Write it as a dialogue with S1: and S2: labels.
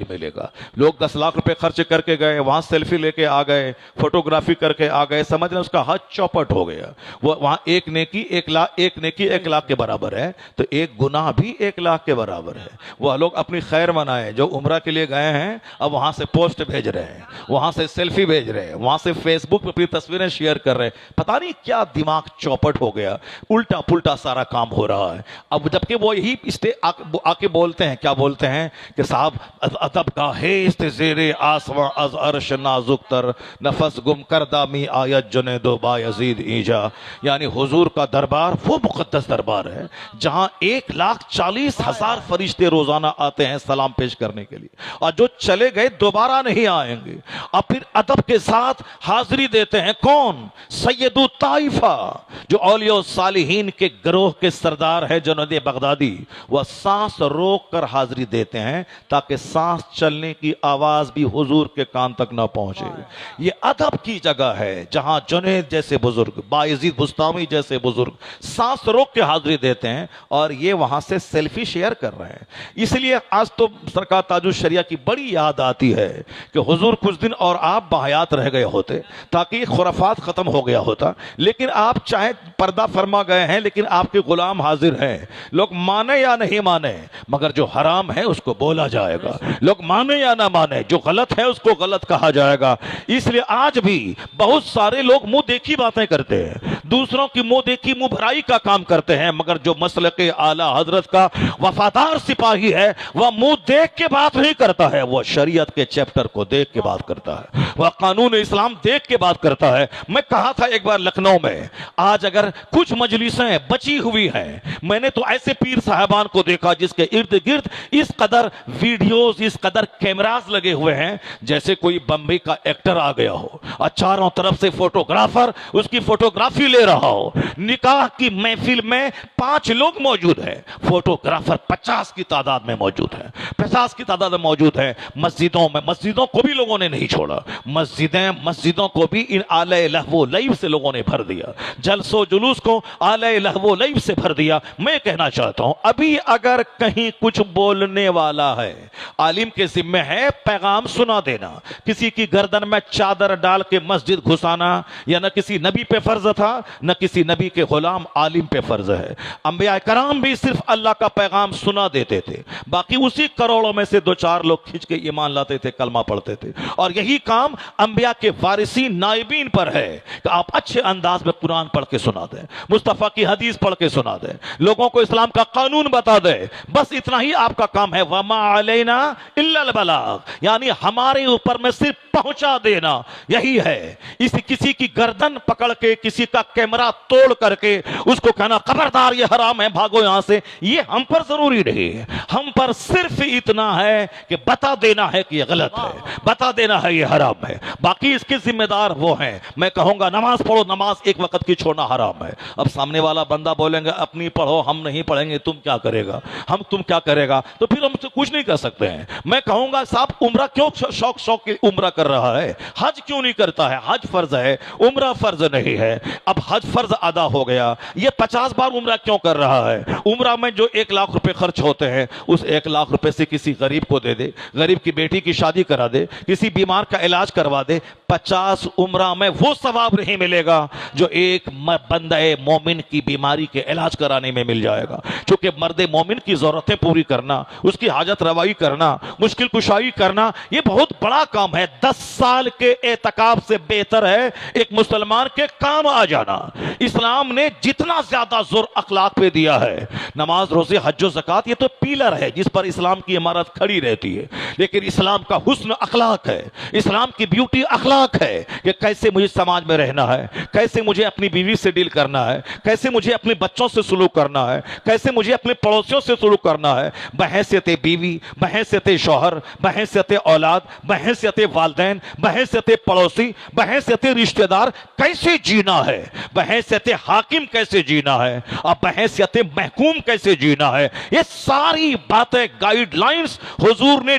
S1: ملے گا. لوگ 10 لاکھ روپے خرچ کر کے گئے, وہاں سیلفی لے کے آ گئے, فوٹوگرافی کر کے آ گئے, سمجھ رہے اس کا حج چوپٹ ہو گیا. وہ وہاں ایک نیکی 1 لاکھ کے برابر ہے, تو ایک گناہ بھی 1 لاکھ کے برابر ہے. وہ لوگ اپنی خیر منائے جو عمرہ کے لیے گئے ہیں, اب وہاں سے پوسٹ بھیج رہے ہیں, وہاں سے سیلفی بھیج رہے ہیں, وہاں سے فیس بک پہ اپنی تصویریں شیئر کر رہے ہیں. پتہ نہیں کیا دماغ چوپٹ ہو گیا, الٹا پلٹا سارا کام ہو رہا ہے. اب جبکہ وہ یہی آ کے بولتے ہیں, کیا بولتے ہیں کہ صاحب ادب کا ہیست زیر آسمان از عرش نازک تر, نفس گم کردہ می آیت جنید و بایزید ایجا. یعنی حضور کا دربار وہ مقدس دربار ہے جہاں 1,40,000 فرشتے روزانہ آتے ہیں سلام پیش کرنے کے لیے, اور جو چلے گئے دوبارہ نہیں آئیں گے. اور پھر ادب کے ساتھ حاضری دیتے ہیں کون؟ سید الطائفہ, جو اولیاء و صالحین کے گروہ کے سردار ہے جنید بغدادی. وہ سانس روک کر حاضری دیتے ہیں تاکہ سانس چلنے کی آواز بھی حضور کے کان تک نہ پہنچے. یہ ادب کی جگہ ہے جہاں جنید جیسے بزرگ, بایزید بستامی جیسے بزرگ سانس روک کے حاضری دیتے ہیں, اور یہ وہاں سے سیلفی شیئر کر رہے ہیں. اس لیے آج تو سرکار تاج الشریعہ کی بڑی یاد آتی ہے کہ حضور کچھ دن اور آپ بحیات رہ گئے ہوتے تاکہ خرافات ختم ہو گیا ہوتا, لیکن آپ چاہے پردہ فرما گئے ہیں, لیکن آپ کے غلام حاضر ہیں. لوگ مانے یا نہیں مانے, مگر جو حرام ہے اس کو بولا جائے گا. لوگ مانے یا نہ مانے, جو غلط ہے اس کو غلط کہا جائے گا. اس لیے آج بھی بہت سارے لوگ منہ دیکھی باتیں کرتے ہیں, دوسروں کی منہ دیکھی منہ بھرائی کا کام کرتے ہیں, مگر جو مسلک اعلیٰ حضرت کا وفادار سپاہی ہے وہ منہ دیکھ کے بات نہیں کرتا ہے, وہ شریعت کے چیپٹر کو دیکھ کے بات کرتا ہے, وہ قانون اسلام دیکھ کے بات کرتا ہے. میں کہا تھا ایک بار لکھنؤ میں, آج اگر کچھ مجلسیں بچی ہوئی ہیں, میں نے تو ایسے پیر صاحبان کو دیکھا جس کے ارد گرد اس قدر ویڈیوز, اس قدر کیمراز لگے ہوئے ہیں جیسے کوئی بمبئی کا ایکٹر آ گیا ہو, اور چاروں طرف سے فوٹوگرافر اس کی فوٹوگرافی لے رہا ہو. نکاح کی محفل میں 5 لوگ موجود ہیں, فوٹوگرافر 50 کی تعداد میں موجود ہیں, 50 کی تعداد میں موجود ہیں. مسجدوں کو بھی لوگوں نے نہیں چھوڑا, مسجدوں کو بھی ان آلہ لہو و لعب سے لوگوں نے بھر دیا, جلس و جلوس کو آلہ لہو و لعب سے بھر دیا. میں کہنا چاہتا ہوں ابھی اگر کہیں کچھ بولنے والا ہے, عالم کے ذمہ ہے پیغام سنا دینا. کسی کی گردن میں چادر ڈال کے مسجد گھسانا یا نہ کسی نبی پہ فرض تھا, نہ کسی نبی کے غلام عالم پہ فرض ہے. انبیاء کرام بھی صرف اللہ کا پیغام سنا دیتے تھے, باقی اسی کروڑوں میں سے 2-4 لوگ کھنچ کے ایمان لاتے تھے, کلمہ پڑھتے تھے. اور یہی کام انبیاء کے وارثین نائبین پر ہے کہ آپ اچھے انداز میں قرآن پڑھ کے سنا دیں, مصطفیٰ کی حدیث پڑھ کے سنا دیں, لوگوں کو اسلام کا قانون بتا دے. بس اتنا ہی آپ کا کام ہے. وما علینا الا البلاغ, یعنی ہمارے اوپر میں صرف پہنچا دینا, یہی ہے. کسی کی گردن پکڑ کے, کسی کا کیمرہ توڑ کر کے اس کو کہنا خبردار یہ حرام ہے, بھاگو یہاں سے, یہ ہم پر ضروری نہیں ہے. ہم پر صرف اتنا ہے کہ بتا دینا ہے کہ یہ غلط ہے, بتا دینا ہے یہ حرام ہے. باقی اس کے ذمہ دار وہ ہیں. میں کہوں گا نماز پڑھو, نماز ایک وقت کی چھوڑنا حرام ہے. اب سامنے والا بندہ بولیں گے اپنی پڑھو, ہم نہیں پڑھیں گے, تم کیا کرے گا, تم کیا کرے گا, تو پھر ہم سے کچھ نہیں کر سکتے ہیں. میں کہوں گا صاحب عمرہ کیوں شوق کے عمرہ کر رہا ہے, حج کیوں نہیں کرتا ہے؟ حج فرض ہے, عمرہ فرض نہیں ہے. اب حج فرض ادا ہو گیا, یہ 50 بار عمرہ کیوں کر رہا ہے؟ عمرہ میں جو 1 لاکھ روپے خرچ ہوتے ہیں اس 1 لاکھ روپے سے کسی غریب کو دے دے, غریب کی بیٹی کی شادی کرا دے, کسی بیمار کا علاج کروا دے. 50 عمرہ میں وہ ثواب نہیں ملے گا جو ایک بندہ مومن کی بیماری کے علاج کرانے میں مل جائے گا. چونکہ مرد مومن کی ضرورتیں پوری کرنا, اس کی حاجت روائی کرنا, مشکل کشائی کرنا, یہ بہت بڑا کام ہے. 10 سال کے اعتکاف سے بہتر ہے ایک مسلمان کے کام آ جانا. اسلام نے جتنا زیادہ زور اخلاق پہ دیا ہے, نماز روزے حج و زکات یہ تو پیلر ہے جس پر اسلام کی عمارت کھڑی رہتی ہے, لیکن اسلام کا حسن اخلاق ہے, اسلام کی بیوٹی اخلاق ہے کہ کیسے مجھے سماج میں رہنا ہے, کیسے مجھے اپنی بیوی سے ڈیل کرنا ہے, کیسے مجھے اپنے بچوں سے سلوک کرنا ہے, کیسے مجھے اپنے پڑوسیوں سے سلوک کرنا ہے, بحیثیت بیوی, بحیثیت شوہر, بحیثیت اولاد, بحیثیت والدین, بحیثیت پڑوسی, بحیثیت رشتہ دار کیسے جینا ہے, بحیثیت حاکم کیسے جینا ہے, اور بحیثیت محکوم کیسے جینا ہے. یہ ساری باتیں گائیڈ لائنز حضور نے